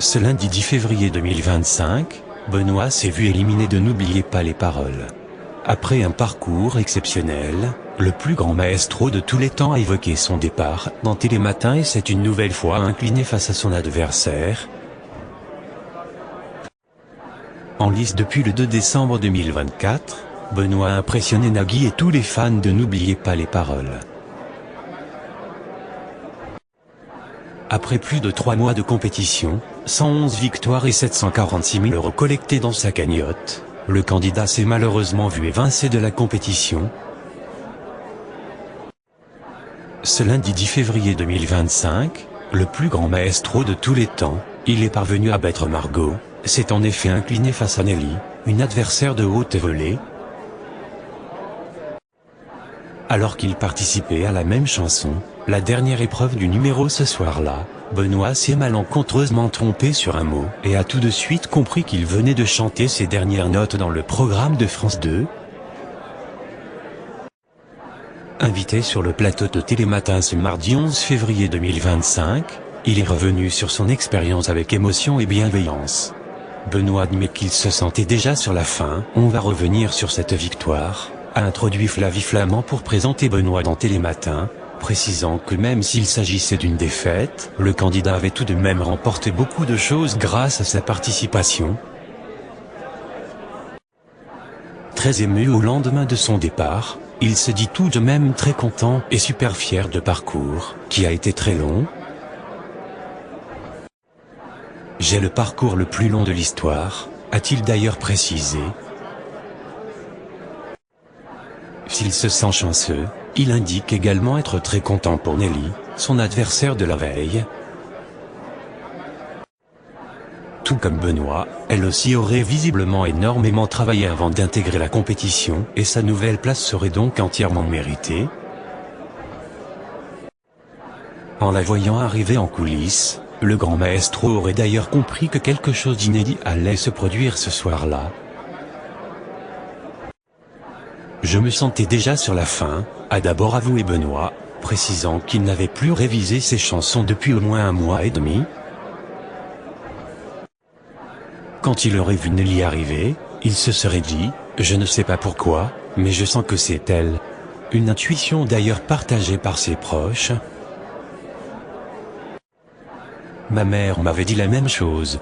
Ce lundi 10 février 2025, Benoît s'est vu éliminé de N'oubliez pas les paroles. Après un parcours exceptionnel, le plus grand maestro de tous les temps a évoqué son départ dans Télématin et s'est une nouvelle fois incliné face à son adversaire. En lice depuis le 2 décembre 2024, Benoît a impressionné Nagui et tous les fans de N'oubliez pas les paroles. Après plus de 3 mois de compétition, 111 victoires et 746 000 € collectés dans sa cagnotte, le candidat s'est malheureusement vu évincé de la compétition. Ce lundi 10 février 2025, le plus grand maestro de tous les temps, il est parvenu à battre Margot, s'est en effet incliné face à Nelly, une adversaire de haute volée. Alors qu'il participait à la même chanson, la dernière épreuve du numéro ce soir-là, Benoît s'est malencontreusement trompé sur un mot et a tout de suite compris qu'il venait de chanter ses dernières notes dans le programme de France 2. Invité sur le plateau de Télématin ce mardi 11 février 2025, il est revenu sur son expérience avec émotion et bienveillance. Benoît admet qu'il se sentait déjà sur la fin. On va revenir sur cette victoire, a introduit Flavie Flament pour présenter Benoît dans Télématin, précisant que même s'il s'agissait d'une défaite, le candidat avait tout de même remporté beaucoup de choses grâce à sa participation. Très ému au lendemain de son départ, il se dit tout de même très content et super fier de parcours, qui a été très long. J'ai le parcours le plus long de l'histoire, a-t-il d'ailleurs précisé. S'il se sent chanceux, il indique également être très content pour Nelly, son adversaire de la veille. Tout comme Benoît, elle aussi aurait visiblement énormément travaillé avant d'intégrer la compétition, et sa nouvelle place serait donc entièrement méritée. En la voyant arriver en coulisses, le grand maestro aurait d'ailleurs compris que quelque chose d'inédit allait se produire ce soir-là. Je me sentais déjà sur la fin, a d'abord avoué Benoît, précisant qu'il n'avait plus révisé ses chansons depuis au moins 1 mois et demi. Quand il aurait vu Nelly arriver, il se serait dit « Je ne sais pas pourquoi, mais je sens que c'est elle ». Une intuition d'ailleurs partagée par ses proches. Ma mère m'avait dit la même chose,